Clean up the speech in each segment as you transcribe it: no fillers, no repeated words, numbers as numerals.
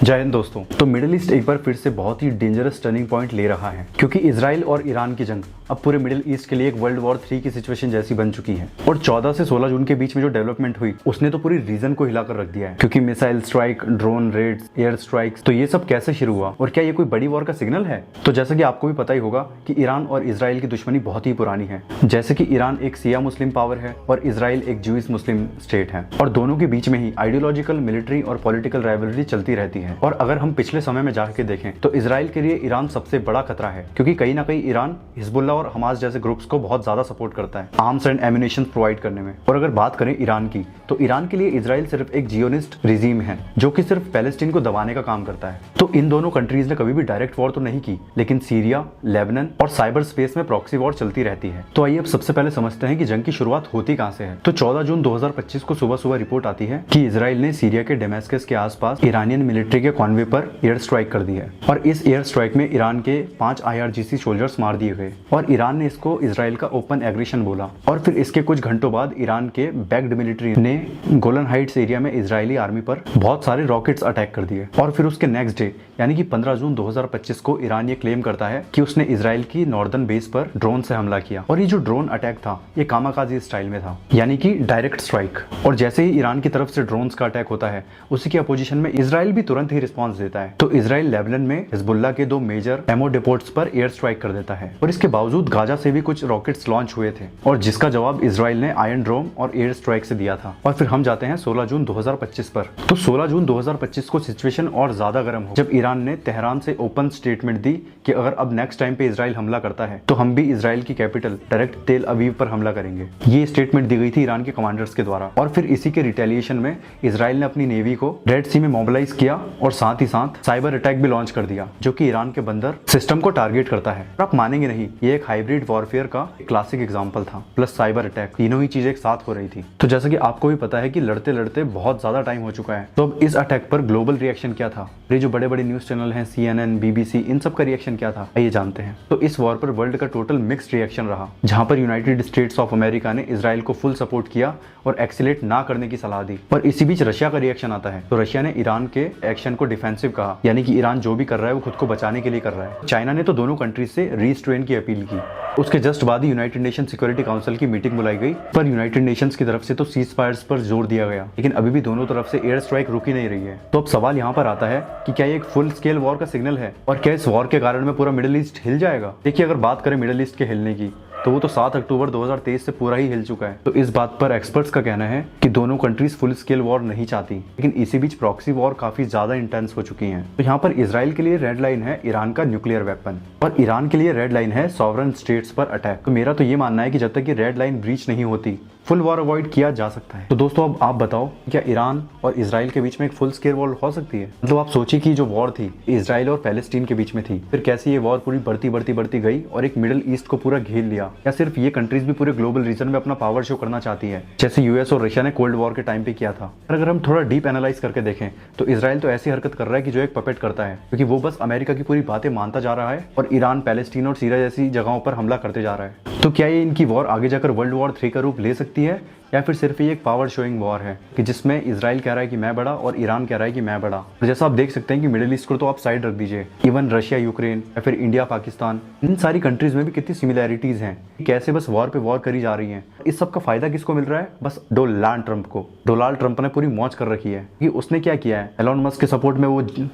जय हिंद दोस्तों। तो मिडिल ईस्ट एक बार फिर से बहुत ही डेंजरस टर्निंग पॉइंट ले रहा है, क्योंकि इजराइल और ईरान की जंग अब पूरे मिडिल ईस्ट के लिए एक वर्ल्ड वॉर 3 की सिचुएशन जैसी बन चुकी है। और 14 से 16 जून के बीच में जो डेवलपमेंट हुई उसने तो पूरी रीजन को हिलाकर रख दिया है, क्योंकि missile strike, drone raids, air strikes, तो ये सब कैसे शुरू हुआ और क्या ये कोई बड़ी वॉर का सिग्नल है? तो जैसा कि आपको भी पता ही होगा कि ईरान और इजराइल की दुश्मनी बहुत ही पुरानी है। जैसे कि ईरान एक शिया मुस्लिम पावर है और इजराइल एक ज्यूइश मुस्लिम स्टेट है, और दोनों के बीच में ही आइडियोलॉजिकल, मिलिट्री और पॉलिटिकल राइवलरी चलती रहती है। और अगर हम पिछले समय में जाकर देखें तो इजराइल के लिए ईरान सबसे बड़ा खतरा है, क्योंकि कहीं ना कहीं ईरान हिजबुल्लाह और हमास जैसे ग्रुप्स को बहुत ज्यादा सपोर्ट करता है आर्म्स एंड एम्युनिशन प्रोवाइड करने में। और अगर बात करें ईरान की, तो ईरान के लिए इजराइल सिर्फ एक जियोनिस्ट रिजीम है जो कि सिर्फ पैलेस्टीन को दबाने का काम करता है। तो इन दोनों कंट्रीज ने कभी भी डायरेक्ट वॉर तो नहीं की, लेकिन सीरिया, लेबनान और साइबर स्पेस में प्रॉक्सी वॉर चलती रहती है। तो आइए अब सबसे पहले समझते हैं कि जंग की शुरुआत होती कहां से है। तो 14 जून 2025 को सुबह सुबह रिपोर्ट आती है कि इजराइल ने सीरिया के डेमास्कस के आसपास ईरानियन मिलिट्री के कॉन्वे पर एयर स्ट्राइक कर दी है, और इस एयर स्ट्राइक में ईरान के 5 IRGC सोल्जर्स मार दिए गए, और ईरान ने इसको इजराइल का ओपन एग्रेशन बोला। और फिर इसके कुछ घंटों बाद ईरान के बैक्ड मिलिट्री ने गोलन हाइट्स एरिया में इजरायली आर्मी पर बहुत सारे रॉकेट्स अटैक कर दिए। और फिर उसके नेक्स्ट डे यानी कि 15 जून 2025 को ईरान ये क्लेम करता है कि उसने इजराइल की नॉर्दर्न बेस पर ड्रोन से हमला किया। और ये जो ड्रोन अटैक था ये कामाकाजी स्टाइल में था, यानी कि डायरेक्ट स्ट्राइक। और जैसे ही ईरान की तरफ से ड्रोन्स का अटैक होता है, उसी की अपोजिशन में इजराइल भी तुरंत ही रिस्पॉन्स देता है। तो इजराइल लेबनान में हिजबुल्लाह के 2 मेजर एमओ डिपोट्स पर एयर स्ट्राइक कर देता है, और इसके बावजूद गाजा से भी कुछ रॉकेट्स लॉन्च हुए थे, और जिसका जवाब इजराइल ने आयरन ड्रोम और एयर स्ट्राइक से दिया था। और फिर हम जाते हैं 16 जून 2025 पर। तो 16 जून 2025 को सिचुएशन और ज्यादा गर्म हो, जब ईरान ने तेहरान से ओपन स्टेटमेंट दी कि अगर अब नेक्स्ट टाइम पे इजराइल हमला करता है तो हम भी इजराइल की कैपिटल डायरेक्ट तेल अवीव पर हमला करेंगे। ये स्टेटमेंट दी गई थी ईरान के कमांडर्स के द्वारा। और फिर इसी के रिटेलिएशन में इजराइल ने अपनी नेवी को रेड सी में मोबिलाइज किया, और साथ ही साथ साइबर अटैक भी लॉन्च कर दिया, जो कि ईरान के बंदर सिस्टम को टारगेट करता है। और आप मानेंगे नहीं, ये एक हाइब्रिड वॉरफेयर का क्लासिक एग्जांपल था, प्लस साइबर अटैक, तीनों ही चीजें एक साथ हो रही थी। तो जैसा कि आपको भी पता है कि लड़ते लड़ते बहुत ज्यादा टाइम हो चुका है, तो अब इस अटैक पर ग्लोबल रिएक्शन क्या था? ये जो बड़े बड़े न्यूज चैनल हैं, CNN, BBC, इन सब का रिएक्शन क्या था, आइए जानते हैं। तो इस वॉर पर वर्ल्ड का टोटल मिक्स्ड रिएक्शन रहा, जहां पर यूनाइटेड स्टेट्स ऑफ अमेरिका ने इजराइल को फुल सपोर्ट किया और एक्सीलेट ना करने की सलाह दी। पर इसी बीच रशिया का रिएक्शन आता है। तो रशिया ने ईरान के एक्शन को डिफेंसिव कहा, यानी कि ईरान जो भी कर रहा है वो खुद को बचाने के लिए कर रहा है। चाइना ने तो दोनों कंट्रीज से रीस्ट्रेन की अपील की। उसके जस्ट बाद ही यूनाइटेड नेशन सिक्योरिटी काउंसिल की मीटिंग बुलाई गई, पर यूनाइटेड नेशंस की तरफ से तो सीज फायर्स पर जोर दिया गया, लेकिन अभी भी दोनों तरफ से एयर स्ट्राइक रुकी नहीं रही है। तो अब सवाल यहाँ पर आता है कि क्या ये एक फुल स्केल वॉर का सिग्नल है, और क्या इस वॉर के कारण में पूरा मिडिल ईस्ट हिल जाएगा? देखिए, अगर बात करें मिडिल ईस्ट के हिलने की, तो वो तो 7 अक्टूबर 2023 से पूरा ही हिल चुका है। तो इस बात पर एक्सपर्ट्स का कहना है कि दोनों कंट्रीज फुल स्केल वॉर नहीं चाहती, लेकिन इसी बीच प्रॉक्सी वॉर काफी ज्यादा इंटेंस हो चुकी हैं। तो यहाँ पर इजराइल के लिए रेड लाइन है ईरान का न्यूक्लियर वेपन, और ईरान के लिए रेड लाइन है सॉवरन स्टेट्स पर अटैक। तो मेरा तो ये मानना है कि जब तक ये रेड लाइन ब्रीच नहीं होती, फुल वॉर अवॉइड किया जा सकता है। तो दोस्तों, अब आप बताओ, क्या ईरान और इजराइल के बीच में एक फुल स्केल वॉर हो सकती है? मतलब आप सोचिए कि जो वॉर थी इजराइल और पैलेस्टीन के बीच में थी, फिर कैसे ये वॉर पूरी बढ़ती गई और एक मिडिल ईस्ट को पूरा घेर लिया। या सिर्फ ये कंट्रीज भी पूरे ग्लोबल रीजन में अपना पावर शो करना चाहती है, जैसे US और रशिया ने कोल्ड वॉर के टाइम पे किया था। और अगर हम थोड़ा डीप एनालाइज करके देखें, तो इजराइल तो ऐसी हरकत कर रहा है कि जो एक पपेट करता है, क्योंकि वो बस अमेरिका की पूरी बातें मानता जा रहा है, और ईरान, पैलेस्टीन और सीरिया जैसी जगहों पर हमला करते जा रहा है। तो क्या ये इनकी वॉर आगे जाकर वर्ल्ड वॉर 3 का रूप ले सकती है, या फिर सिर्फ ये एक पावर शोइंग वॉर है कि जिसमें इजराइल कह रहा है कि मैं बड़ा और ईरान कह रहा है कि मैं बड़ा? और जैसा आप देख सकते हैं कि मिडिल ईस्ट को तो आप साइड रख दीजिए, इवन रशिया, यूक्रेन या फिर इंडिया, पाकिस्तान, इन सारी कंट्रीज में भी कितनी सिमिलैरिटीज हैं, कैसे बस वॉर पे वॉर करी जा रही हैं। इस सब का फायदा किसको मिल रहा है? बस डोनाल्ड ट्रंप को। डोनाल्ड ट्रंप ने पूरी मौज कर रखी है कि उसने क्या किया है, एलोन मस्क के सपोर्ट में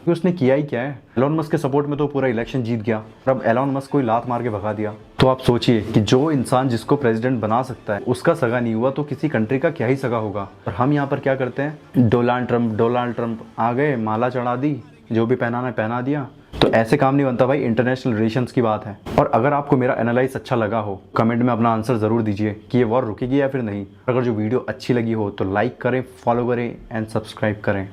उसने किया ही क्या है। एलोन मस्क के सपोर्ट में तो पूरा इलेक्शन जीत गया, और अब एलोन मस्क को लात मार के भगा दिया। तो आप सोचिए कि जो इंसान जिसको प्रेसिडेंट बना सकता है उसका सगा नहीं हुआ, तो किसी कंट्री का क्या ही सगा होगा। और हम यहाँ पर क्या करते हैं, डोनाल्ड ट्रंप आ गए, माला चढ़ा दी, जो भी पहनाना है पहना दिया। तो ऐसे काम नहीं बनता भाई, इंटरनेशनल रिलेशंस की बात है। और अगर आपको मेरा एनालाइज अच्छा लगा हो, कमेंट में अपना आंसर जरूर दीजिए कि ये वॉर रुकेगी या फिर नहीं। अगर जो वीडियो अच्छी लगी हो तो लाइक करें, फॉलो करें एंड सब्सक्राइब करें।